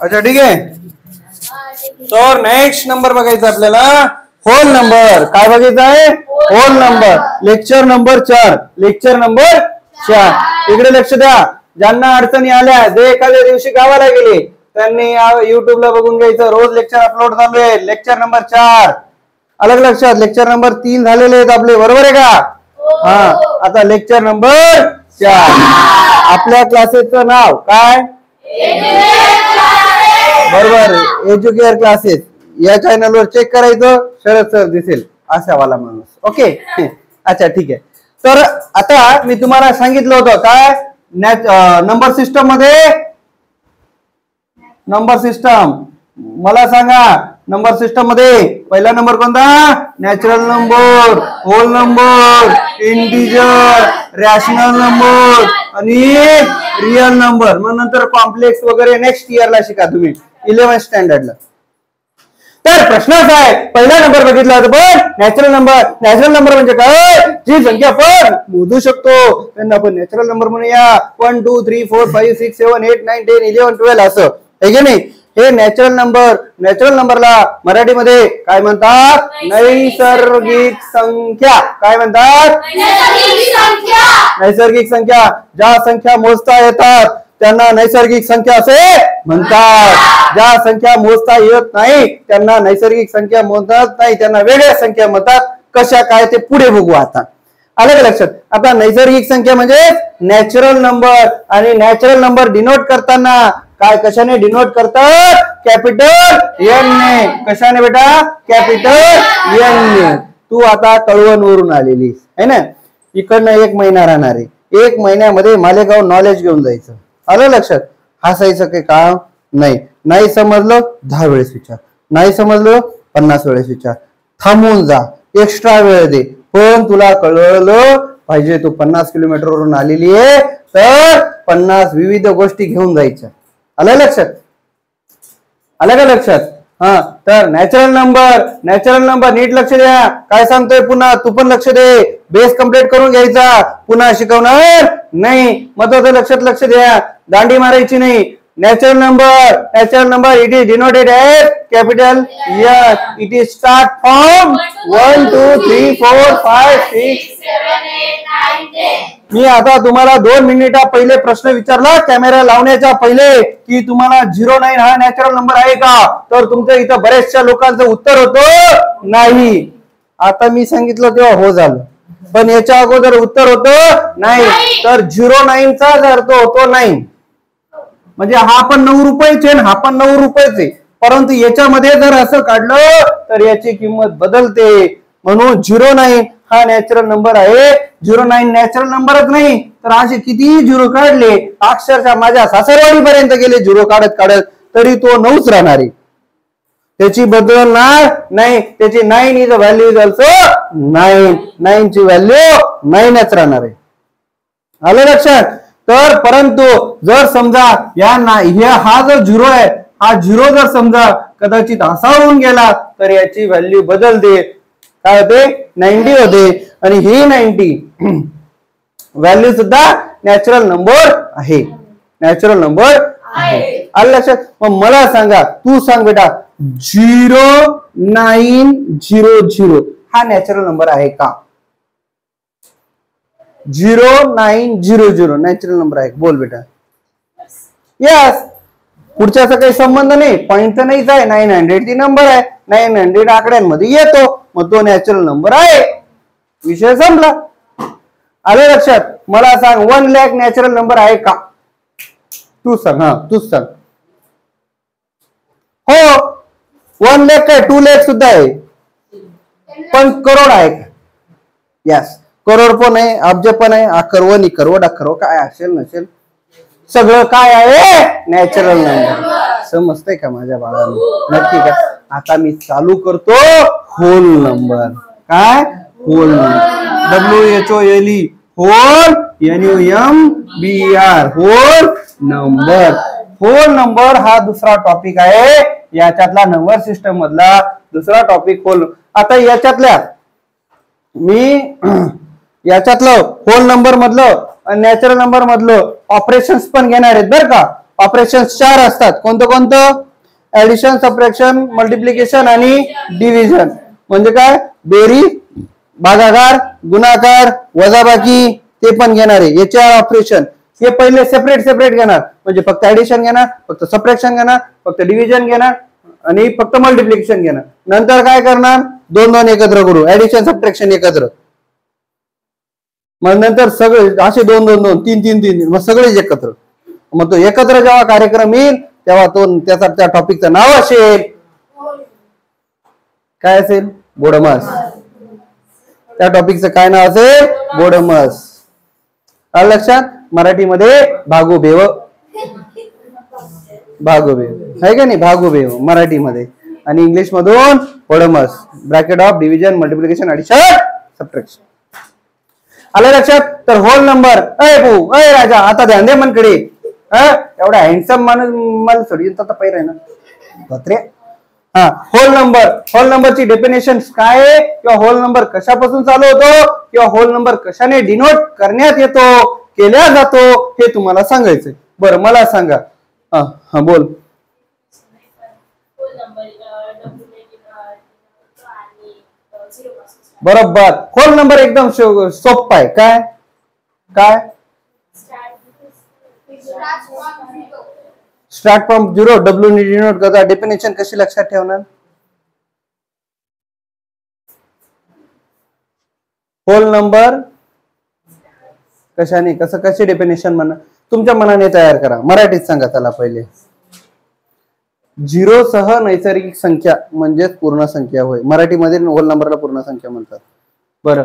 अच्छा ठीक आहे. तर नेक्स्ट नंबर बघायचा आपल्याला होल नंबर. काय बघायचं आहे? Whole number. Lecture number 4. Lecture number 4. इकडे लक्ष द्या. ज्यांना अडचणी आल्या, जे एखाद्या दिवशी गावाला गेले, त्यांनी युट्यूबला बघून घ्यायचं. रोज लेक्चर अपलोड चालू आहे. लेक्चर नंबर 4 अलग लक्षात. लेक्चर नंबर 3 झालेले आहेत आपले, बरोबर आहे का? हा. आता लेक्चर नंबर 4. आपल्या क्लासेसचं नाव काय? बरोबर, एज्युकेअर क्लासेस. या चॅनलवर चेक करायचं, शरद सर दिसेल असा वाला माणूस. ओके. अच्छा ठीक आहे. तर आता मी तुम्हाला सांगितलं होतं काय नंबर सिस्टम मध्ये. नंबर सिस्टम मला सांगा, नंबर सिस्टम मध्ये पहिला नंबर कोणता? Natural number, whole number, integer, rational number आणि रियल नंबर. मग नंतर कॉम्प्लेक्स वगैरे नेक्स्ट इयरला शिका तुम्ही 11th स्टँडर्डला. तर प्रश्न असा आहे, पहिला नंबर बघितला होता पण नॅचरल नंबर. नॅचरल नंबर म्हणजे काय? जी संख्या आपण मोजू शकतो त्यांना आपण नॅचरल नंबर म्हणूया. 1 2 3 4 5 6 7 8 9 10 11 12 असं आहे की नाही. हे नॅचरल नंबर. नॅचरल नंबरला मराठीमध्ये काय म्हणतात? नैसर्गिक संख्या. काय म्हणतात? नैसर्गिक संख्या. ज्या संख्या मोजता येतात त्यांना नैसर्गिक संख्या असे म्हणतात. ज्या संख्या मोजता येत नाही त्यांना नैसर्गिक संख्या म्हणतात नाही, त्यांना वेगळ्या संख्या म्हणतात. कशा काय ते पुढे बघू आता. आलं लक्षात. आता नैसर्गिक संख्या म्हणजे नॅचरल नंबर. आणि नॅचरल नंबर डिनोट करताना काय कशाने डिनोट करतात? कॅपिटल एन ने. कशाने बेटा? कॅपिटल एन ने. तू आता कळवण वरून आलेली आहे ना, इकडनं 1 महिना राहणार आहे. 1 महिन्यामध्ये मालेगाव नॉलेज घेऊन जायचं. आलं लक्षात. हसायचं काही काम नाही. नाही समजलं 10 वेळेस विचार, नाही समजलं 50 वेळेस विचार. थांबून जा, एक्स्ट्रा वेळ दे, पण तुला कळलं पाहिजे. तू 50 किलोमीटरवरून आलेली आहे तर 50 विविध गोष्टी घेऊन जायच्या. आलं लक्षात? आलं का लक्षात? हा. तर नॅचरल नंबर. नॅचरल नंबर नीट लक्ष द्या. काय सांगतोय पुन्हा, तू पण लक्ष दे. बेस कम्प्लीट करून घ्यायचा, पुन्हा शिकवणार नाही. महत्वाचं लक्षात लक्ष द्या. दांडी मारायची नाही. Natural number it is denoted as capital N. It is start from 1 2 3 4 5 6 7 8 9 10. मी आता तुम्हाला 2 मिनिटा पहिले प्रश्न विचारला कॅमेरा लावण्याच्या पहिले की तुम्हाला 09 हा नॅचरल नंबर आहे का? तर तुमच्या इथं बऱ्याचशा लोकांचं उत्तर होतं नाही. आता मी सांगितलं तेव्हा हो झालं, पण याच्या अगोदर उत्तर होतं नाही. तर 09 चा जर तो होतो 9 म्हणजे हा पण 9 रुपयाचे हा पण 9 रुपयाचे, परंतु याच्यामध्ये जर असं काढलं तर याची किंमत बदलते. म्हणून 09 हा नॅचरल नंबर आहे. 09 नॅचरल नंबरच नाही तर असे किती झिरो काढले, अक्षरशः माझ्या सासरवाडी पर्यंत गेले झिरो काढत काढत, तरी तो 9च राहणार आहे. त्याची बदलणार नाही. त्याची 9 is a value is also 9. 9 ची व्हॅल्यू 9च राहणार आहे. आलं लक्षात? तर परंतु जर समजा हा जो झिरो आहे, हा झिरो जर समजा कदाचित असा होऊन गेला तर याची व्हॅल्यू बदलते. काय होते? 90 होते. आणि ही 90 व्हॅल्यू सुद्धा नॅचरल नंबर आहे. नॅचरल नंबर आहे. आलं लक्षात? मग मला सांगा, तू सांग बेटा, 0900 हा नॅचरल नंबर आहे का? 0900 नॅचरल नंबर आहे. बोल बेटा. यस. पुढच्याचा काही संबंध नाही, पॉइंट तर नाहीच आहे. 900 ती नंबर आहे, 900 आकड्यांमध्ये येतो, मग तो नॅचरल नंबर आहे. विषय संपला. आलं लक्षात? मला सांग, 1 लाख नॅचरल नंबर आहे का? तू सांग. हा तूच सांग. हो, 1 लाख काय 2 लाख सुद्धा आहे, पण करोड आहे का? यस. करोड पण आहे, अब्ज पण आहे, अकरव निकरव अकरव काय असेल नसेल सगळं काय आहे? Natural number. समजतंय का माझ्या बाळांनो? नक्की का? आता मी चालू करतो होल नंबर. काय? Whole number. WHOLE whole, NUMBR whole number. Whole number हा दुसरा टॉपिक आहे याच्यातला, नंबर सिस्टम मधला दुसरा टॉपिक होल. आता याच्यातल्या मी याच्यातलं होल नंबर मधलं नॅचरल नंबर मधलं ऑपरेशन्स पण घेणार आहेत बरं का. ऑपरेशन 4 असतात. कोणतं कोणतं? ऍडिशन, सबट्रॅक्शन, मल्टिप्लिकेशन आणि डिव्हिजन. म्हणजे काय? बेरीज, भागाकार, गुणाकार, वजाबाकी ते पण घेणार आहे. याचे ऑपरेशन हे पहिले सेपरेट घेणार. म्हणजे फक्त ऍडिशन घेणार, फक्त सबट्रॅक्शन घेणार, फक्त डिव्हिजन घेणार आणि फक्त मल्टिप्लिकेशन घेणार. नंतर काय करणार? 2 एकत्र करू, ऍडिशन सबट्रॅक्शन एकत्र. मग नंतर सगळे असे 2 3 मग सगळेच एकत्र. मग तो एकत्र जेव्हा कार्यक्रम येईल तेव्हा तो त्या टॉपिकचं नाव असेल काय असेल? बोडमस. त्या टॉपिकचं काय नाव असेल? बोडमस. आलं लक्षात? मराठीमध्ये भागोभेव आहे का नाही? भागोभेव मराठीमध्ये. आणि इंग्लिश मधून BODMAS. Bracket of division, multiplication, addition, subtraction. आलं लक्षात? तर होल नंबर. अय राजा आता ध्यान दे मनकडे. एवढा हँडसम माणूस मला सोडून आता पहिला आहे ना पत्रे. हा, होल नंबरची डेफिनेशन काय आहे किंवा होल नंबर कशापासून चालू होतो किंवा होल नंबर कशाने डिनोट करण्यात येतो, केल्या जातो हे तुम्हाला सांगायचंय. बरं मला सांगा. हा बोल. बरोबर. होल नंबर एकदम सोपा आहे. काय काय? Start from 0. डब्ल्यू ने डिनोट करता. डेफिनेशन कशी लक्षात ठेवणार? होल नंबर कशाने कशी डेफिनेशन म्हणा तुमच्या मनाने तयार करा. मराठीत सांगा त्याला पहिले. 0 सह नैसर्गिक संख्या म्हणजेच पूर्ण संख्या होय. मराठीमध्ये होल नंबरला पूर्ण संख्या म्हणतात. बरं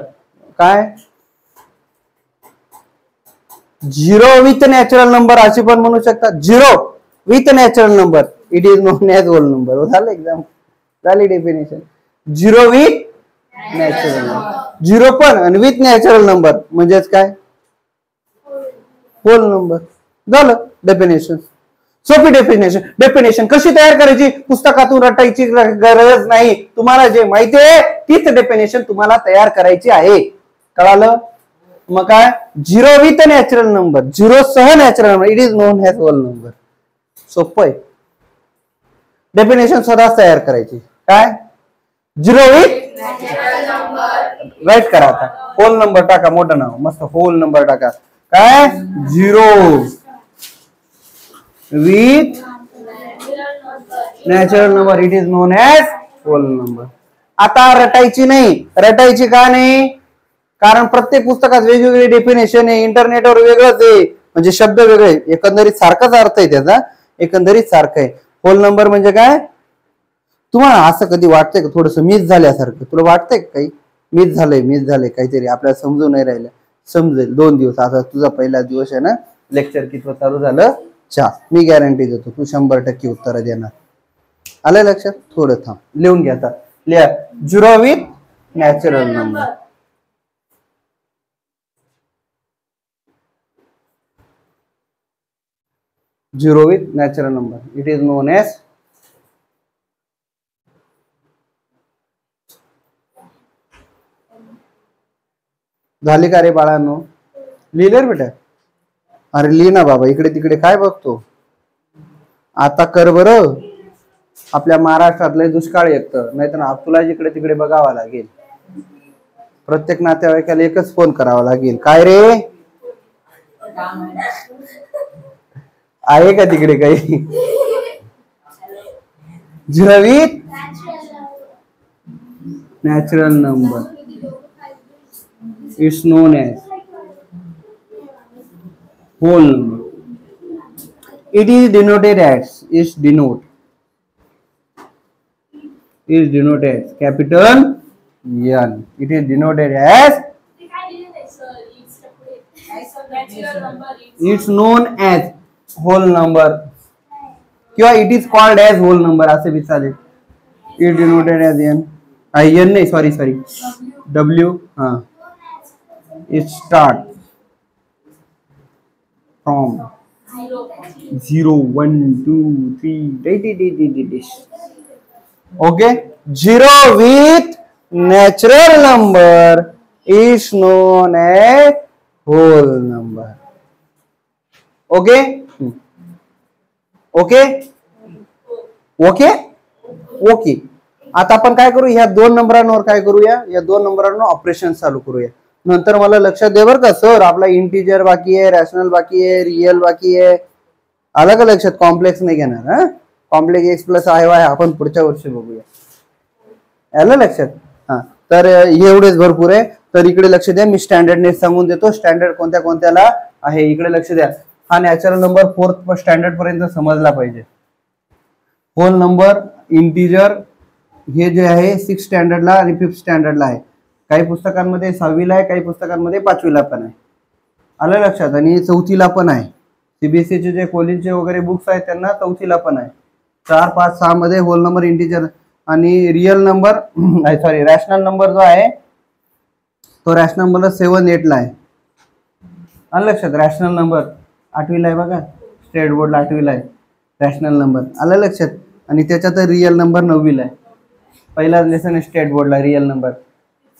काय? 0 विथ नॅचरल नंबर अशी पण म्हणू शकतात. 0 with natural number it is known as whole number. झालं एक्झाम, झाली डेफिनेशन. 0 with natural number. 0 पण आणि विथ नॅचरल नंबर म्हणजेच काय? Whole number. झालं डेफिनेशन. सोपी डेफिनेशन कशी तयार करायची? पुस्तकातून रटायची गरज नाही. तुम्हाला जे माहिती आहे तीच डेफिनेशन तुम्हाला तयार करायची आहे. कळालं? मग काय? 0 विथ नॅचरल नंबर, 0 सह natural number it is known as whole number. सोपं आहे. डेफिनेशन स्वतःच तयार करायची. काय? 0 विथ राईट करा. आता होल नंबर टाका, मोठं नाव मस्त होल नंबर टाका. काय? 0 with natural number it is known as whole number. आता रटायची नाही. रटायची का नाही? कारण प्रत्येक पुस्तकात वेगवेगळी डेफिनेशन आहे. इंटरनेटवर वेगळंच आहे. म्हणजे शब्द वेगळे, एकंदरीत सारखाच अर्थ आहे त्याचा. एकंदरीत सारखं आहे. होल नंबर म्हणजे काय? तुम्हाला असं कधी वाटतंय का थोडस मिस झाल्यासारखं? तुला वाटतंय काही मिस झालंय काहीतरी आपल्याला समजून नाही राहिलं? समजेल 2 दिवस. आता तुझा पहिला दिवस आहे ना, लेक्चर किती चालू झालं? 4. मी गॅरंटी देतो तू 100% उत्तर देणार. आलं लक्षात? थोडं थांब, लिहून घ्या. आता लिहा. 0 with natural number. Zero with natural number. It is known as झाली का रे बाळांनो? लिहिलं बेटा? अरे लिहि ना बाबा, इकडे तिकडे काय बघतो? आता कर बरं. आपल्या महाराष्ट्रातले दुष्काळ येतं, नाहीतर तुला जिकडे तिकडे बघावं लागेल. प्रत्येक नातेवाईकाला एकच फोन करावा लागेल. काय रे आहे का तिकडे काही? 0 with natural number it's known as whole number. It is denoted as is denoted as capital N. It is denoted as it's known as whole number किंवा it is called as whole number असे भी चालेल. It denoted as N. N नाही, sorry W. हा, it start from 0 1 2 3 okay. 0 with natural number is known as whole number. Okay. Okay okay okay. आता आपण काय करू, ह्या 2 नंबरांवर काय करूया, या 2 नंबरांवर ऑपरेशन चालू करूया. नंतर मला लक्षात दे बरं का सर, आपला इंटिजर बाकी आहे, रॅशनल बाकी आहे, रिअल बाकी आहे. आलं का लक्षात? कॉम्प्लेक्स नाही घेणार. हा, complex x plus I Y आपण पुढच्या वर्षी बघूया. आलं लक्षात? हा, तर एवढेच भरपूर आहे. तर इकडे लक्ष द्या, मी स्टँडर्ड सांगून देतो. स्टँडर्ड कोणत्या कोणत्याला आहे इकडे लक्ष द्या. हा नॅचरल नंबर 4th स्टँडर्ड पर्यंत समजला पाहिजे. होल नंबर, इंटिजर हे जे आहे 6th स्टँडर्डला आणि 5th स्टँडर्डला आहे. काही पुस्तकांमध्ये 6वीला आहे, काही पुस्तकांमध्ये 5वीला पण आहे. आलं लक्षात? आणि 4थीला पण आहे. सीबीएसईचे जे कॉलेजचे वगैरे बुक्स आहेत त्यांना 4थीला पण आहे. 4, 5, 6 मध्ये होल नंबर, इंटिजर आणि real number sorry rational number जो आहे तो रॅशनल नंबर 7, 8 ला आहे. आलं लक्षात? रॅशनल नंबर 8वीला आहे बघा, स्टेट बोर्डला 8वीला आहे रॅशनल नंबर. आलं लक्षात? आणि त्याच्यात रिअल नंबर 9वीला आहे. पहिला लेसन आहे स्टेट बोर्डला रिअल नंबर.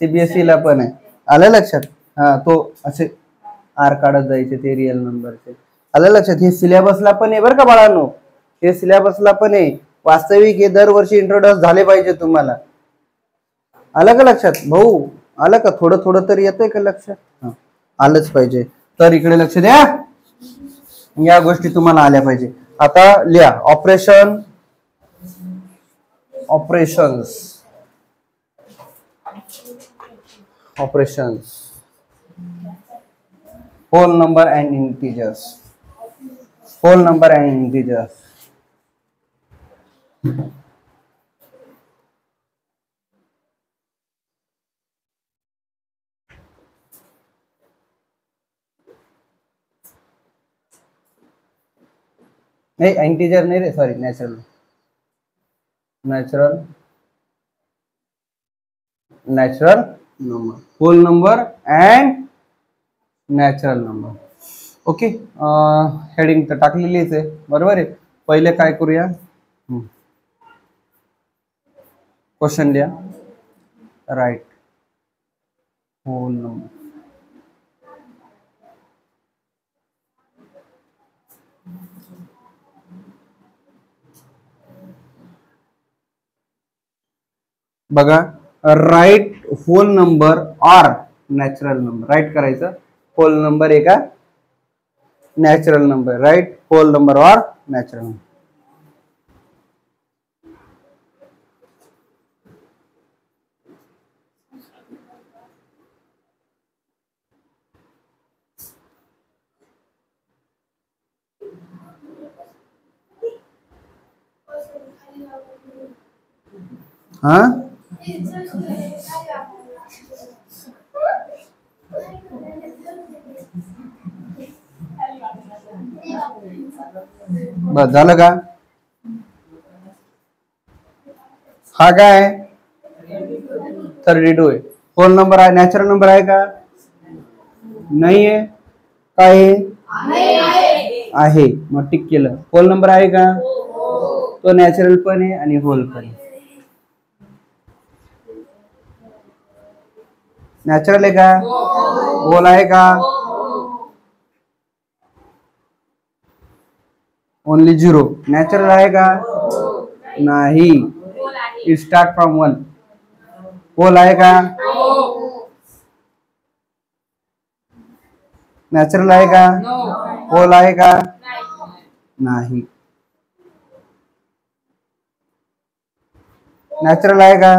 सीबीएसईला पण आहे. आलं लक्षात? हा, तो असे आर काढत जायचे ते रिअल नंबरचे. आलं लक्षात? हे सिलेबसला पण आहे बरं का बाळांनो, हे सिलेबसला पण आहे. वास्तविक हे दरवर्षी इंट्रोड्यूस झाले पाहिजे तुम्हाला. आलं का लक्षात भाऊ? आलं का? थोडं थोडं तरी येतंय का लक्षात? हा, आलंच पाहिजे. तर इकडे लक्ष द्या, या गोष्टी तुम्हाला आल्या पाहिजे. आता लिहा operation, operations, operations, whole number and integers, whole number and integers. नहीं इंटीजर नहीं रे, sorry natural, natural, natural number, whole number and natural number. Okay, heading तर टाकलेलीच आहे बरोबर आहे. पहिले काय करूया, क्वेश्चन लिहा. राइट होल नंबर, बघा राइट होल नंबर और नॅचरल नंबर. राइट करायचं, होल नंबर आहे का natural number. Write whole number और नॅचरल नंबर. हाँ बस झालं का? हा काय 32 आहे. होल नंबर आहे, नॅचरल नंबर आहे का? नाही आहे. काय आहे? मग टिक केलं. होल नंबर आहे का? तो नॅचरल पण आहे आणि होल पण आहे. नॅचरल आहे का? होल आहे का? ओनली 0. नॅचरल आहे का? नाही. It start from 1. होल आहे का? नॅचरल आहे का? होल आहे का? नाही. नॅचरल आहे का?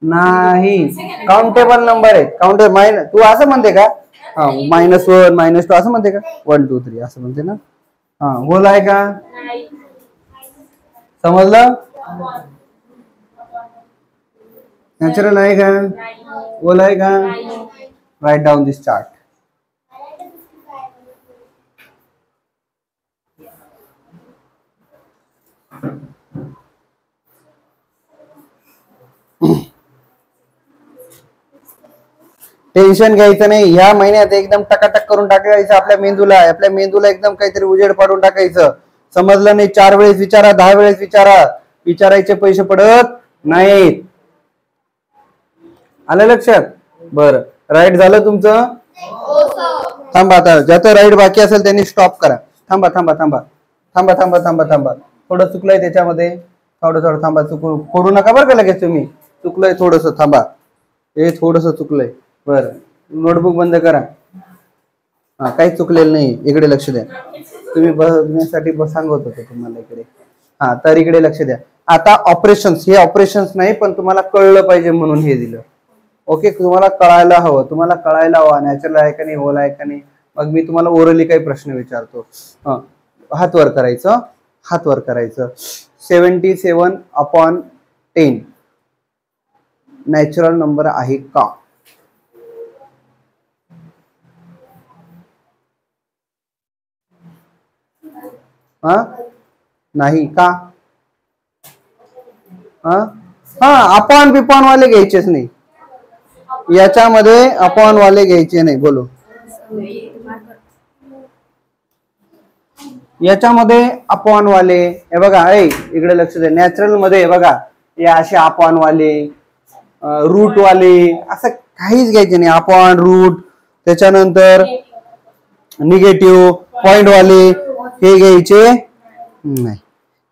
नाही. काउंटेबल नंबर आहे. काउंटेबल मायनस, तू असं म्हणते का? हा, -1 -2 असं म्हणते का? 1 2 3 असं म्हणते ना. हा, होल आहे का? समजलं? नॅचरल आहे का? होल आहे का? राइट डाउन दिस चार्ट. टेन्शन घ्यायचं नाही. या महिन्यात एकदम टकाटक करून टाकायचं आपल्या मेंदूला. आपल्या मेंदूला एकदम काहीतरी उजेड पाडून टाकायचं. समजलं नाही? 4 वेळेस विचारा, 10 वेळेस विचारा. विचारायचे पैसे पडत नाहीत. आलं लक्षात? बरं, राईट झालं तुमचं? थांबा, आता ज्याचं राईट बाकी असेल त्यांनी स्टॉप करा. थांबा थांबा थांबा थांबा थांबा थांबा थांबा, थोडं चुकलंय त्याच्यामध्ये, थोडं थोडं थांबा, फोडू नका बरं का लगेच तुम्ही, चुकलंय थोडस, थांबा, हे थोडस चुकलंय. बरं, नोटबुक बंद करा. हा, काही चुकलेलं नाही, इकडे लक्ष द्या. तुम्ही बघण्यासाठी सांगत होतो तुम्हाला इकडे. हा, तर इकडे लक्ष द्या. आता ऑपरेशन्स, हे ऑपरेशन्स नाही, पण तुम्हाला कळलं पाहिजे म्हणून हे दिलं. ओके, तुम्हाला कळायला हवं, तुम्हाला कळायला हवं नॅचरल आहे का नाही, होल आहे का नाही. मग मी तुम्हाला ओरली काही प्रश्न विचारतो. हात वर करायचं, हात वर करायचं. 77/10 नॅचरल नंबर आहे का? नाही का? अपॉन बिपॉन वाले घ्यायचेच नाही याच्यामध्ये, अपॉन वाले घ्यायचे नाही. बोलो, याच्यामध्ये अपॉन वाले, हे बघा, इकडे लक्ष द्या. नॅचरल मध्ये बघा, हे असे अपॉन वाले, रूट वाले, असं काहीच घ्यायचे नाही. अपॉन, रूट, त्याच्यानंतर निगेटिव्ह, पॉइंट वाले हे घ्यायचे नाही.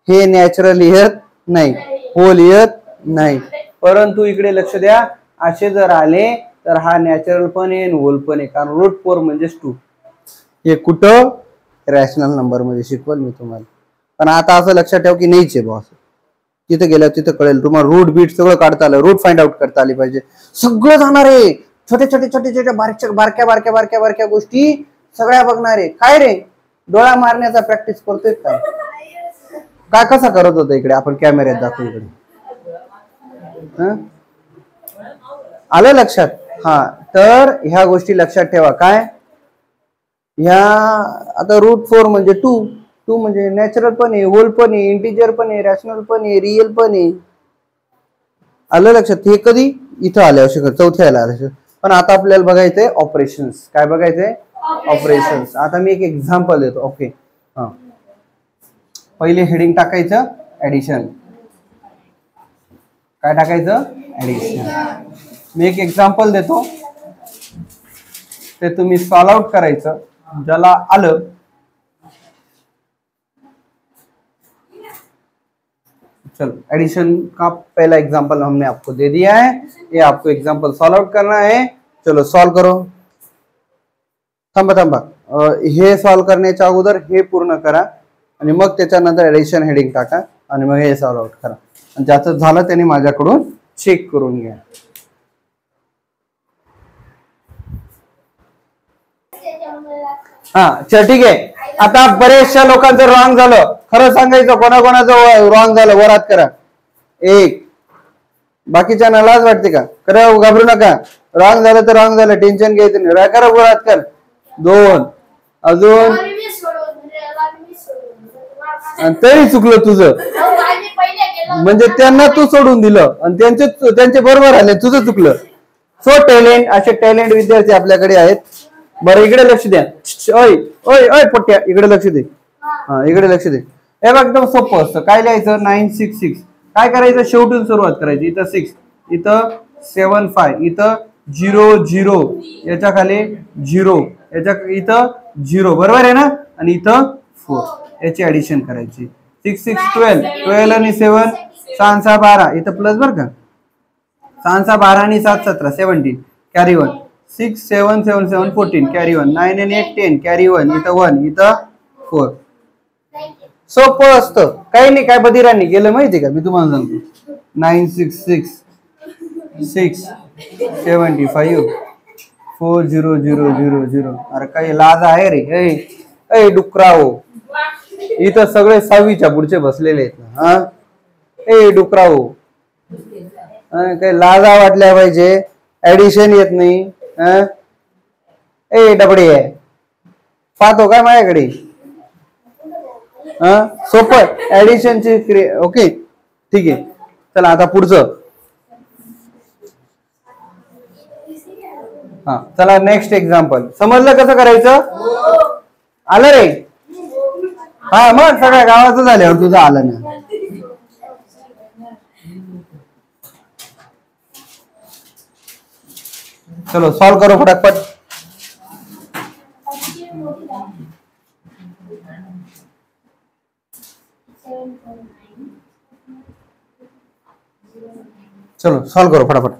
हे नॅचरल येत नाही, होल येत नाही. परंतु इकडे लक्ष द्या, असे जर आले तर हा नॅचरल पण आहे, होल पण आहे. कारण रूट 4 म्हणजे 2. हे कुठं रॅशनल नंबर मध्ये शिकवल मी तुम्हाला. पण आता असं लक्षात ठेव की नाहीच आहे बॉस. तिथे गेल्यावर तिथं कळेल तुम्हाला. रूट बीट सगळं काढता आलं, रूट फाइंड आउट करता आली पाहिजे. सगळं जाणार आहे, छोटे छोटे छोटे छोटे बारक्या बारक्या बारक्या बारक्या बारक्या गोष्टी सगळ्या बघणार आहे. काय रे, डोळा मारण्याचा प्रॅक्टिस करतोय काय? काय कसा करत होता इकडे, आपण कॅमेऱ्यात दाखवू इकडे. आलं लक्षात? हा, तर ह्या गोष्टी लक्षात ठेवा. काय ह्या, आता रूट 4 म्हणजे 2 म्हणजे नॅचरल पण आहे, होल पण आहे, इंटिजर पण आहे, रॅशनल पण आहे, रिअल पण आहे. आलं लक्षात? हे कधी इथं आल्या चौथ्या आल्या. पण आता आपल्याला बघायचंय ऑपरेशन्स. काय बघायचंय? ऑपरेशन्स. आता मी एक एक्झाम्पल देतो. ओके, हा, पहिले हेडिंग टाकायचं ऍडिशन. काय टाकायचं? ऍडिशन. मी एक एक्झाम्पल देतो, ते तुम्ही सॉल्व आउट करायचं. ज्याला आलं चलो, एडिशन का पहला एग्जांपल हमने आपको दे दिया है, ये आपको एग्जांपल सॉल्व आउट करना है. चलो सॉल्व करो. थांबा थांबा, हे सॉल्व करण्याच्या अगोदर हे पूर्ण करा आणि मग त्याच्यानंतर एडिशन हेडिंग टाका आणि मग हे सॉल्व आउट करा. ज्याचं झालं त्याने माझ्याकडून चेक करून घ्या. हा, चल ठीक आहे. आता बरेचशा लोकांचं रॉंग झालं. खरं सांगायचं, कोणाकोणाचं रॉंग झालं वरात करा. 1, बाकीच्या लाज वाटते का? खरं घाबरू नका. रॉंग झालं तर रॉंग झालं, टेन्शन घ्यायचं नाही. करा वरात कर. 2, अजून, तरी चुकलं तुझं म्हणजे त्यांना तू सोडून दिलं आणि त्यांचे बरोबर आले, तुझं चुकलं. सो टॅलेंट, असे टॅलेंट विद्यार्थी आपल्याकडे आहेत. बरं, इकडे लक्ष द्या. ओय ओय ओय पोट्या, इकडे लक्ष दे. हा, इकडे लक्ष दे. हे बघ, एकदम सोपं असतं. काय लिहायचं? 966. काय करायचं? शेवटून सुरुवात करायची. इथं 6, इथं 7 5, इथं 0 0, याच्या खाली 0, याच्या इथं 0, बरोबर आहे ना? आणि इथं 4, याची ऍडिशन करायची. 6 6 12, 12 आणि 7 6 6 12, इथं प्लस बरं का. 6 6 12 आणि 7 17 17, कॅरी 1. 6 7 7 7 14, कॅरी 1. 9 आणि 8 10, कॅरी 1, इथं 1, इथं 4. सोपं असतं, काही नाही. काय बधिरांनी गेलं माहिती का? मी तुम्हाला सांगतो. 9 6 6 6 75 4 0 0 0 0. अरे काही लाज आहे रे? ए डुकरा हो, इथं सगळे 6वीच्या पुढचे बसलेले आहेत ना. हा, ए डुकरा हो, काही लाजा वाटल्या पाहिजे. ऍडिशन येत नाही. ए डबडे आहे, पाहतो काय माझ्याकडे? सोपं ऍडिशनची क्रिया. ओके ठीक आहे, चला आता पुढचं. हा, चला नेक्स्ट एक्झाम्पल. समजलं कसं करायचं? आलं रे? हा, मग सगळ्या गावाचं झाल्यावर तुझं आलं ना. चलो सॉल्व करो फटाफट. चलो सॉल्व करो फटाफट.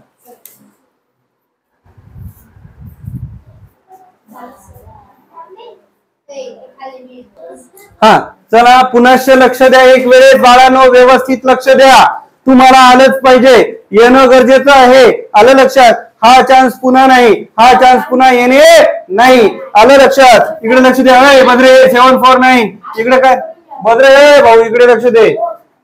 हा चला पुन्हा लक्ष द्या एक वेळेस बाळांनो, व्यवस्थित लक्ष द्या. तुम्हाला आलंच पाहिजे, येणं गरजेचं आहे. आलं लक्षात? हा चान्स पुन्हा नाही, हा चान्स पुन्हा येणे नाही. आलं लक्षात? इकडे लक्ष द्या. बद्रे 749 इकडे काय बद्रे भाऊ इकडे लक्ष दे.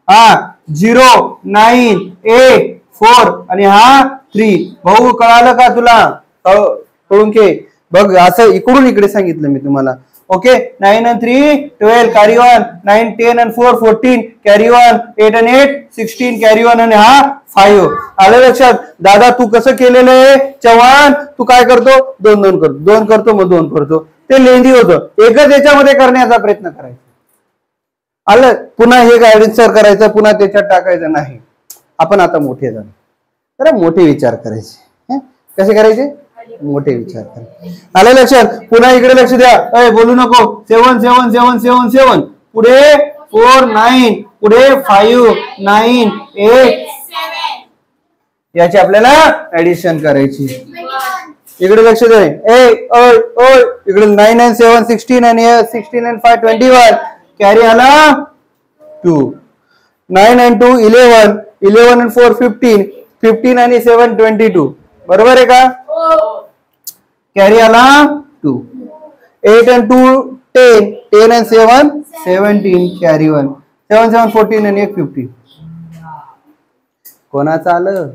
हा 0 9 8 4 आणि हा 3. भाऊ कळालं का तुला? कळून घे बघ, असं इकडून इकडे सांगितलं मी तुम्हाला. Okay 9 and 3 12 carry on, 9 10 and 4 14 carry on, 8 and 8 16 carry on आणि हा 5. आलं लक्षात? दादा तू कसं केलेलं आहे चव्हाण? तू काय करतो? 2 करतो मग 2 करतो. ते लेंदी होतं, एकच याच्यामध्ये करण्याचा प्रयत्न करायचा. आलं? पुन्हा हे गायडन्स सर करायचं, पुन्हा त्याच्यात टाकायचं नाही. आपण आता मोठे झालो, तर मोठे विचार करायचे. कसे करायचे? मोठे विचार करायचे. आलं लक्षात? पुन्हा इकडे लक्ष द्या. बोलू नको. 7 7 7 7 7 पुढे 4 9 पुढे 5 9 8 याची आपल्याला ऍडिशन करायची. इकडे लक्ष द्या. इकडे 9 and 7 16 आणि 16 and 5 21 कॅरी आला 2. 9 and 2 11 11 and 4 15 15 आणि 7 22. बरोबर आहे का? कॅरी आला 2. 8 and 2 10 10 and 7 17 कॅरी 1 7 7 14 आणि 1 15. कोणाचं आलं?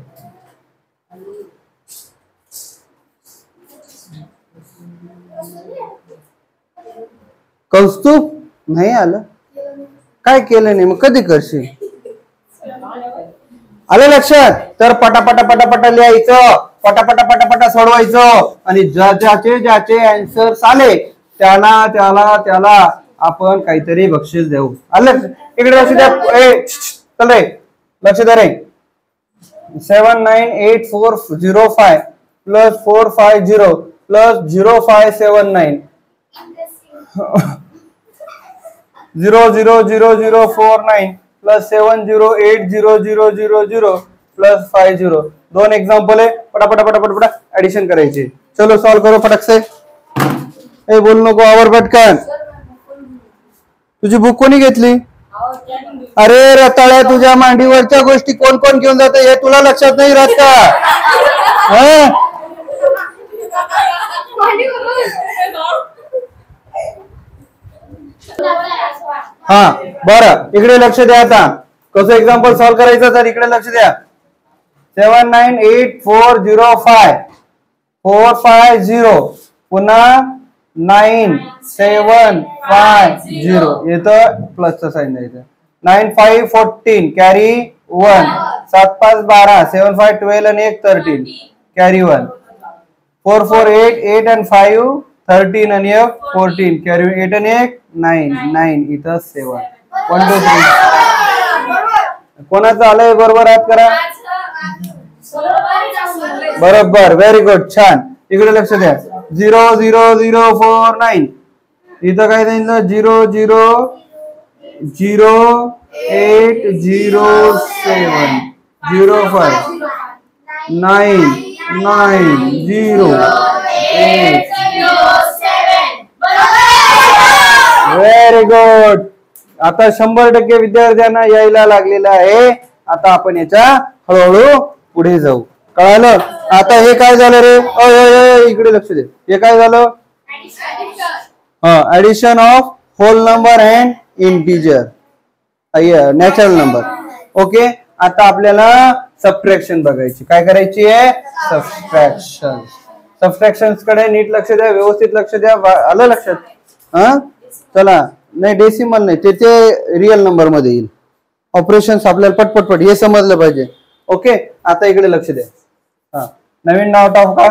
कौस्तुभ नाही आलं. काय केलं नाही मग कधी करशील? आलं लक्षात? तर पटापटा पटापटा लिहायचं, पटापटा पटापटा सोडवायचं आणि ज्याचे आन्सर आले त्याला त्याला त्याला आपण काहीतरी बक्षीस देऊ. आलं? इकडे लक्ष द्या. चल रे लक्ष द्या रे. 7 9 8 4 0 5 plus 4 5 0 plus 0 5 7 9 0 0 0 0 4 9 plus 7 0 8 0 0 0 0 plus 5 0. 2 example आहे. पटापटा पटापटा ऍडिशन करायची. चलो सॉल्व करो फटक से. बोलू नको, आवर पटकन. तुझी बुक कोणी घेतली? अरे रताळ्या, तुझ्या मांडीवरच्या गोष्टी कोण कोण घेऊन जाते हे तुला लक्षात नाही राहत का? हा बरं इकडे लक्ष द्या. आता कसं एक्झाम्पल सॉल्व करायचं तर इकडे लक्ष द्या. 7 9 8 4 0 5 4 5 0 पुन्हा 9 7 5 0 येतं प्लसचं साइन द्यायचं. 9 5 14 कॅरी 1 7 5 12 7 5 12 आणि 1 13 कॅरी 1 4 4 8 8 and 5 13 आणि 1 14 कॅरी 8 आणि 1 9 9 इथं 7 1 2 3. कोणाचं आलंय? बरोबर आहात करा. बरोबर, व्हेरी गुड, छान. इकडे लक्ष द्या. 0 0 0 4 9 इथं काय द्यायचं? 0 0 0 8 0 7 0 5 9 9 0 8. Very good. आता 100% विद्यार्थ्यांना यायला लागलेला आहे. आता आपण याच्या हळूहळू पुढे जाऊ. कळालं? आता हे काय झालं रे? इकडे लक्ष दे. हे काय झालं? Addition of whole number and integer natural number. Okay आता आपल्याला सबट्रॅक्शन बघायची. काय करायची आहे? सबट्रॅक्शन. सबट्रॅक्शन कडे नीट लक्ष द्या, व्यवस्थित लक्ष द्या. आलं लक्षात? चला. नाही डेसिमल नाही, ते रिअल नंबर मध्ये येईल. ऑपरेशन्स आपल्याला पटपट हे समजलं पाहिजे. ओके आता इकडे लक्ष द्या. नवीन नाव टाका.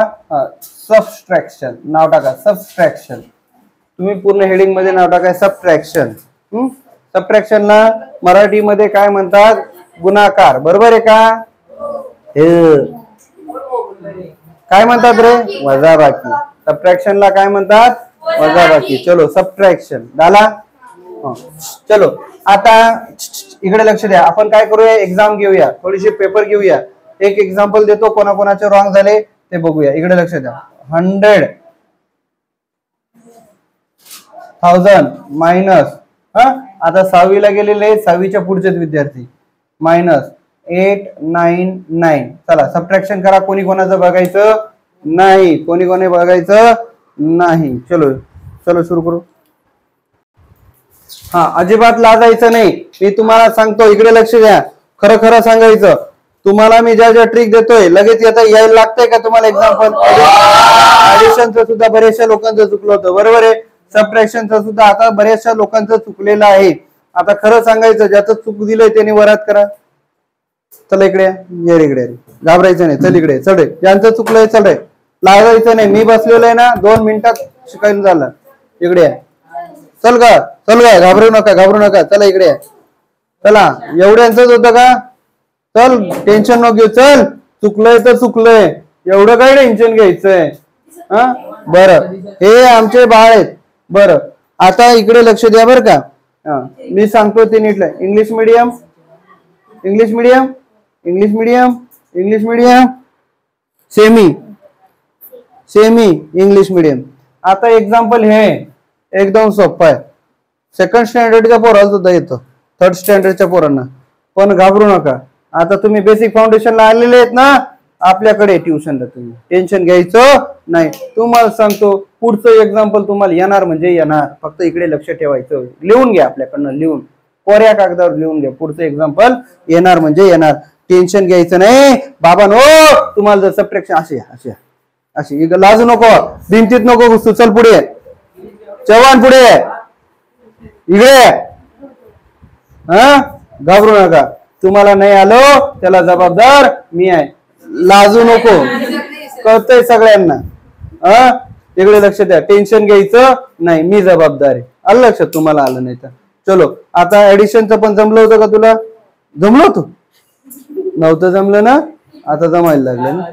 सबट्रॅक्शन नाव टाका. सबट्रॅक्शन तुम्ही पूर्ण हेडिंग मध्ये नाव टाका. सबट्रॅक्शन. सबट्रॅक्शनला मराठीमध्ये काय म्हणतात? गुणाकार. बरोबर आहे का? काय म्हणतात रे? वजाबाकी. सबट्रॅक्शनला काय म्हणतात? वजाबाकी. चलो सबट्रॅक्शन झाला. चलो आता इकडे लक्ष द्या. आपण काय करूया, एक्झाम घेऊया, थोडीशी पेपर घेऊया. एक एक्झाम्पल देतो, कोणाकोणाचे रॉंग झाले ते बघूया. इकडे लक्ष द्या. 100,000 मायनस, आता 6वीला गेलेले, 6वीच्या पुढचेच विद्यार्थी, मायनस 899. चला सबट्रॅक्शन करा. कोणी कोणाचं बघायचं नाही, कोणी कोणी बघायचं नाही. चलो चलो सुरू करू. अजिबात लाजायचं नाही. मी तुम्हाला सांगतो, इकडे लक्ष द्या. खरं खरं सांगायचं. तुम्हाला मी ज्या ज्या ट्रिक देतोय लगेच यायला लागतंय का तुम्हाला? एक्झाम्पल ऍडिशनचं सुद्धा बऱ्याचशा लोकांचं चुकलं होतं, बरोबर आहे. सबट्रॅक्शनचं सुद्धा आता बऱ्याचशा लोकांचं चुकलेलं आहे. आता खरं सांगायचं, ज्याचं चूक दिलंय त्याने वरात करा. चला इकडे ये, इकडे घाबरायचं नाही. चल इकडे चढ, ज्यांचं चुकलंय चढ, लागायचं नाही. मी बसलेलो आहे ना, 2 मिनिटात शिकायला झालं. इकडे चल का, चल का, घाबरू नका, घाबरू नका. चला इकडे चला. एवढ्यांचंच होतं का? चल टेन्शन नको घेऊ. चल चुकलंय तर चुकलंय, एवढं काय टेन्शन घ्यायचंय. बरं, हे आमचे बाळ आहेत. बरं आता इकडे लक्ष द्या बरं का. मी सांगतो ते नीट. English medium, English medium, English medium, English medium, semi, semi English medium. आता एक्झाम्पल हे एकदम सोपं आहे. 2nd स्टँडर्डच्या पोराला सुद्धा येतो, 3rd स्टँडर्डच्या पोरांना. पण घाबरू नका. आता तुम्ही बेसिक फाउंडेशनला आलेले आहेत ना, आपल्याकडे ट्युशनला तुम्ही टेन्शन घ्यायचं नाही. तुम्हाला सांगतो पुढचं एक्झाम्पल तुम्हाला येणार म्हणजे येणार. फक्त इकडे लक्ष ठेवायचं. लिहून घ्या, आपल्याकडनं लिहून, कोऱ्या कागदावर लिहून घ्या. पुढचं एक्झाम्पल येणार म्हणजे येणार. टेन्शन घ्यायचं नाही बाबा. नो तुम्हाला जर सबट्रॅक्शन अशी अशी अशी लाजू नको, भिंतीत नको घुसू. चल पुढे, चव्हाण पुढे इकडे. घाबरू नका. तुम्हाला नाही आलो त्याला जबाबदार मी आहे. लाजू नको, कळतंय सगळ्यांना. इकडे लक्ष द्या. टेन्शन घ्यायचं नाही, मी जबाबदार आहे. आलं लक्षात? तुम्हाला आलं नाही तर चलो. आता ऍडिशनचं पण जमलं होतं का तुला? जमलं होतं? नव्हतं जमलं ना, आता जमायला लागलं ना.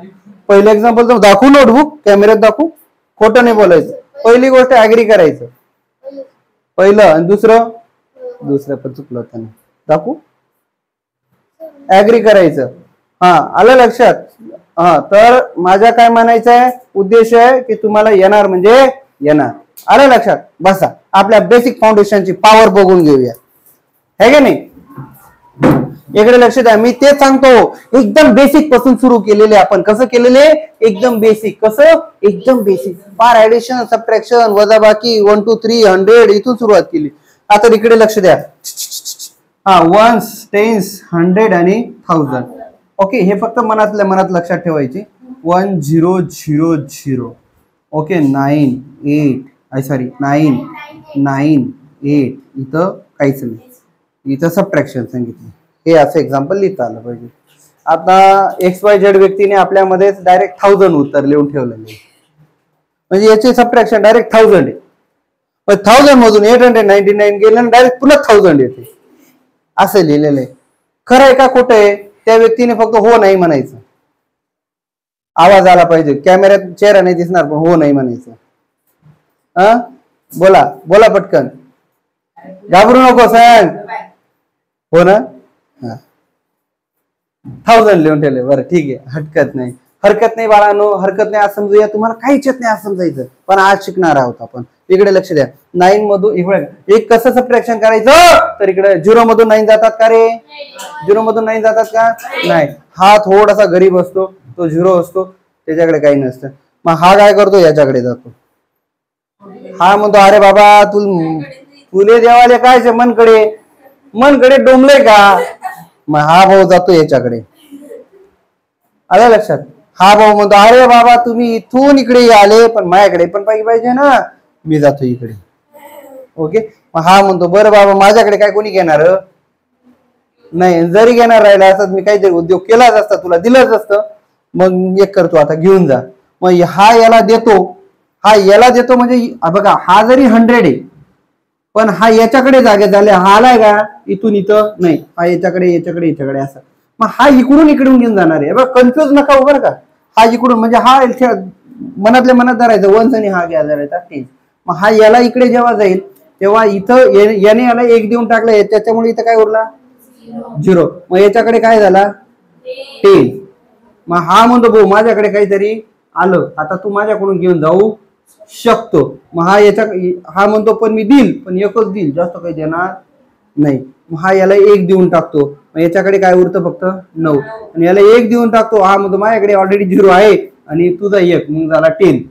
पहिलं एक्झाम्पल दाखवू, नोटबुक कॅमेऱ्यात दाखवू. खोटं नाही बोलायचं. पहिली गोष्ट ऍग्री करायचं पहिलं, आणि दुसरं पण चुकलं होतं. दाखवू, ऍग्री करायचं. आलं लक्षात? तर माझ्या काय म्हणायचं आहे, उद्देश आहे की तुम्हाला येणार म्हणजे येणार. आलं लक्षात? बसा. आपल्या बेसिक फाउंडेशनची पॉवर बघून घेऊया, है का नाही? इकडे लक्ष द्या. मी ते सांगतो, एकदम बेसिक पासून सुरू केलेले आपण. कसं केलेले? एकदम बेसिक. कसं? एकदम बेसिक. पार ऍडिशन, सबट्रॅक्शन, वजाबाकी, 1 2 3 100 इथून सुरुवात केली. आता इकडे लक्ष द्या. 1s, 10s, 100 आणि 1000. ओके, हे फक्त मनातल्या मनात लक्षात ठेवायचे. 1 0 0 0. Okay, 9 8 sorry 9 9 8. इथं काहीच नाही, इथं सबट्रॅक्शन सांगितलं. हे असं एक्झाम्पल लिहिता आलं पाहिजे. आता XYZ व्यक्तीने आपल्यामध्ये डायरेक्ट 1000 उत्तर लिहून ठेवलेले, म्हणजे याचे सबट्रॅक्शन डायरेक्ट 1000 आहे. पण 1000 मधून 899 गेलं, डायरेक्ट पुन्हा 1000 येते. असं लिहिलेलं आहे. खरं आहे का खोटं आहे? त्या व्यक्तीने फक्त हो नाही म्हणायचं. आवाज आला पाहिजे. कॅमेऱ्यात चेहरा नाही दिसणार, पण हो नाही म्हणायचं. बोला बोला पटकन, घाबरू नको. सांग हो ना. 1000 लिहून ठेवले. बरं ठीक आहे, हरकत नाही, हरकत नाही बाळांनो, हरकत नाही. असं समजूया. तुम्हाला काहीच येत नाही असं समजायचं, पण आज शिकणार आहोत आपण. इकडे लक्ष द्या. 9 मधून एक कसं सबट्रॅक्शन करायचं, तर इकडे 0 मधून 9 जातात का रे? 0 मधून 9 जातात का? नाही. हा थोडासा गरीब असतो, तो 0 असतो, त्याच्याकडे काही नसतं. मग हा काय करतो? याच्याकडे जातो. हा म्हणतो अरे बाबा तुले देवाले काय मनकडे डोंबले का? मग हा भाऊ जातो याच्याकडे. आलं लक्षात? हा भाऊ म्हणतो अरे बाबा तुम्ही इथून इकडे आले, पण माझ्याकडे पण पाहिजे ना, मी जातो इकडे. ओके, मग हा म्हणतो बरं बाबा माझ्याकडे काय कोणी घेणार नाही. जरी घेणार राहिला असत मी काहीतरी उद्योग केलाच असता, तुला दिलंच असतं. मग एक करतो, आता घेऊन जा. मग हा याला देतो, म्हणजे बघा हा जरी 100 आहे, पण हा याच्याकडे जागे झाले. हा आलाय का इथून इथं? नाही. हा याच्याकडे असं. मग हा इकडून घेऊन जाणार आहे. बघा कन्फ्युज नका हो बरं का. हा इकडून म्हणजे हा मनातल्या मनात धरायचं 1 आणि हा घ्या धरायचा 10. मग हा याला इकडे जेव्हा जाईल तेव्हा इथं याने याला 1 देऊन टाकलं, त्याच्यामुळे इथं काय उरला 0. मग याच्याकडे काय झाला 10. मग हा म्हणतो भाऊ माझ्याकडे काहीतरी आलं, आता तू माझ्याकडून घेऊन जाऊ शकतो. मग हा म्हणतो पण मी देईल, पण एकच देईल, जास्त काही देणार नाही. मग हा याला 1 देऊन टाकतो, मग याच्याकडे काय उरतं फक्त 9. आणि याला 1 देऊन टाकतो, हा म्हणतो माझ्याकडे ऑलरेडी 0 आहे आणि तुझा 1, मग झाला 10.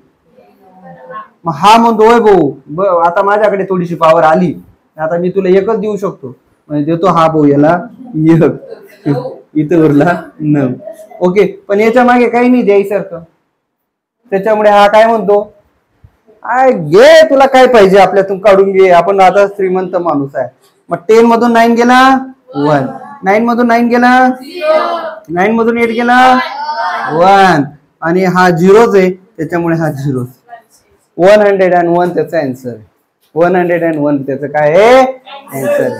मग हा म्हणतो होय भाऊ आता माझ्याकडे थोडीशी पावर आली, आता मी तुला 1च देऊ शकतो, म्हणजे देतो हा भाऊ याला 1. इथं उरला 9. ओके, पण याच्या मागे काही नाही द्यायसारखं. त्याच्यामुळे हा काय म्हणतो घे तुला काय पाहिजे आपल्यातून काढून घे, आपण आता श्रीमंत माणूस आहे. मग 10 मधून 9 गेला 1, 9 मधून 9 गेला 9 मधून 8 गेला 1, आणि हा 0च आहे, त्याच्यामुळे हा 0. 101 त्याचा आन्सर. 101 त्याचं काय आहे आन्सर.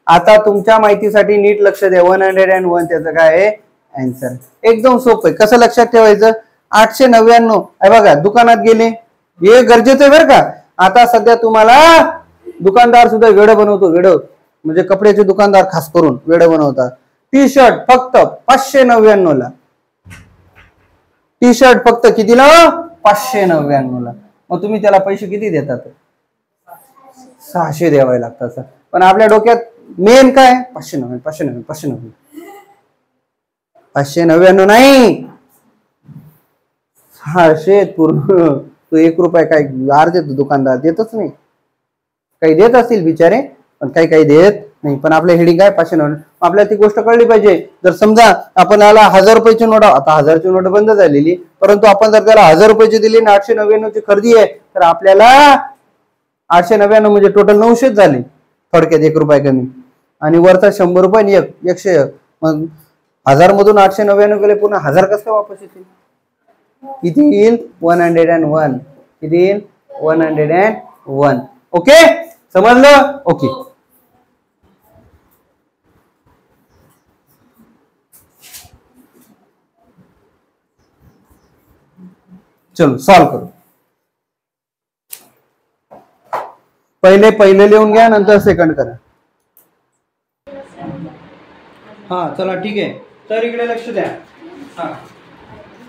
आता तुमच्या माहितीसाठी नीट लक्ष द्या, 101 त्याचं काय आहे आन्सर. एकदम सोपं आहे. कसं लक्षात ठेवायचं, 899 आहे बघा, दुकानात गेले, हे गरजेचं आहे बरं का. आता सध्या तुम्हाला दुकानदार सुद्धा वेड बनवतो, वेड म्हणजे कपड्याचे दुकानदार खास करून वेड बनवतात. टी शर्ट फक्त 599 ला, टी शर्ट फक्त कितीला 599 ला. मग तुम्ही त्याला पैसे किती देतात 600 द्यावे लागतात. पण आपल्या डोक्यात मेन काय 599 599 599 599 नाही 600 पूर्ण. तो 1 रुपया काय अर्धे दुकानदार देतच नाही, काही देत असतील बिचारे पण काही देत नाही. पण आपल्या हेडिंग काय 599. आपल्याला ती गोष्ट कळली पाहिजे. जर समजा आपण याला 1000 रुपयाची नोट, आता 1000ची नोट बंद झालेली, परंतु आपण जर त्याला 1000 रुपयाची दिली आणि 899 ची खरेदी आहे, तर आपल्याला 899 म्हणजे टोटल 900 झाले, थोडक्यात 1 रुपया कमी. आणि वरचा 100 रुपये आणि 101. मग 1000 मधून 899 गेले, पुन्हा 1000 कसं वापस येतील, किती येईल 101. किती येईल 101. ओके, समजलं. ओके, चलो सॉल्व करू. पहिले लिहून घ्या, नंतर सेकंड करा. हा चला ठीक आहे. तर इकडे लक्ष द्या. हा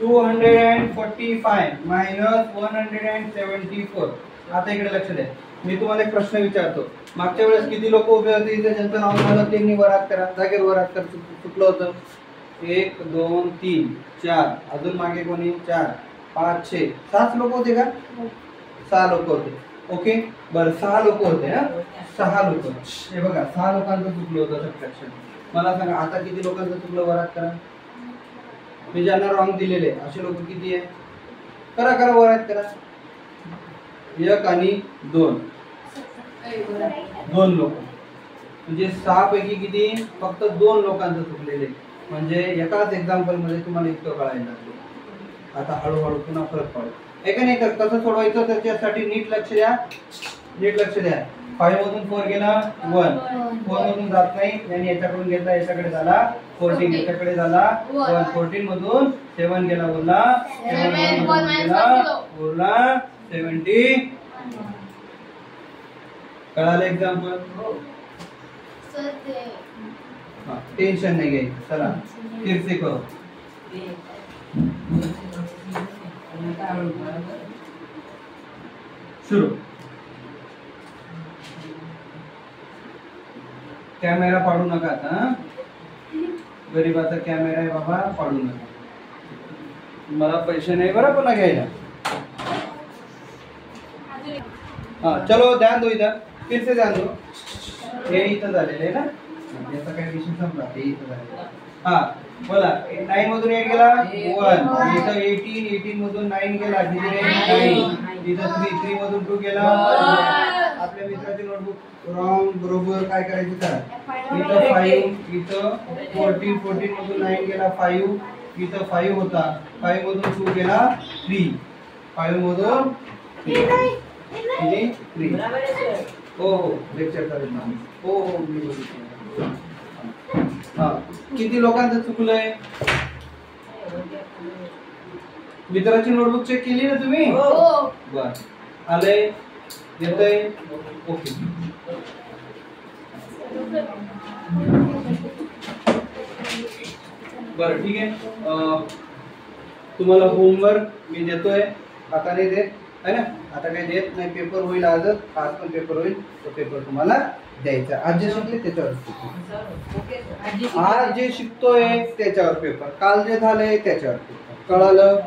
245 मायनस 174. आता इकडे लक्ष द्या, मी तुम्हाला एक प्रश्न विचारतो. मागच्या वेळेस किती लोक उभे होते इथे, ज्यांचं नाव झालं त्यांनी वरात करा, जागेवर वरात कर. चुकलं होतं. 1 2 3 4, अजून मागे कोणी 4 5 6 7 लोक होते का 6 लोक होते. ओके बरं 6 लोक होते. 6 लोक, हे बघा 6 लोकांचं चुकलं होतं सबट्रॅक्शन. मला सांगा आता किती लोकांचं चुकलं वरात करा. मी ज्यांना रॉंग दिलेले असे लोक किती आहे, करा वरात करा. 1 आणि 2 लोक, म्हणजे 6 पैकी किती फक्त 2 लोकांचं चुकलेले. म्हणजे एकाच एक्झाम्पल मध्ये तुम्हाला इतकं कळायला लागलं. आता हळूहळू पुन्हा फरक पडेल. एका नाही तर कसं सोडवायचं त्याच्यासाठी नीट लक्ष द्या. 5 मधून 4 गेला 1, 4 मधून जात नाही, आणि याच्याकडून घेतला याच्याकडे झाला 14, याच्याकडे झाला 1, 14 मधून 7 गेला बोलला 7 बोलला 70. कळालं एक्झाम्पल. टेन्शन नाही घ्यायचं. चला फिर से करो. सुरू. कॅमेरा पाडू नका आता. गरीबाचा कॅमेरा आहे बाबा, पाडू नका. मला पैसे नाही बरं पुन्हा घ्यायला. हाँ चलो ध्यान दो, इधर फिर से ध्यान दो. हे इथं झालेलं आहे ना, याचा काही विषय संपला. हे इथं झालेलं. हाँ बोला 9 मधून 8 गेला 1, इथं 18 मधून 9 गेला 9, इथं 3 मधून 2 गेला. आपल्या मित्राची नोटबुक रॉंग बरोबर काय करायचं करा. इथं 5, इथं 14 मधून 9 गेला 5, इथं 5 होता, 5 मधून 2 गेला 3, 5 मधून 3. हो लेक्चर करत नाही. हो मी बघितलं. हा किती लोकांचं चुकलंय. मित्राची नोटबुक चेक केली ना तुम्ही. बर आले येतंय? ओके. बरं ठीक आहे. तुम्हाला होमवर्क मी देतोय, आता नाही देत है ना, आता काही देत नाही. पेपर होईल आजच, आज पण पेपर होईल, तो पेपर तुम्हाला द्यायचा. आज जे शिकले त्याच्यावर, आज जे शिकतोय त्याच्यावर पेपर, काल जे झालंय त्याच्यावर पेपर. कळालं?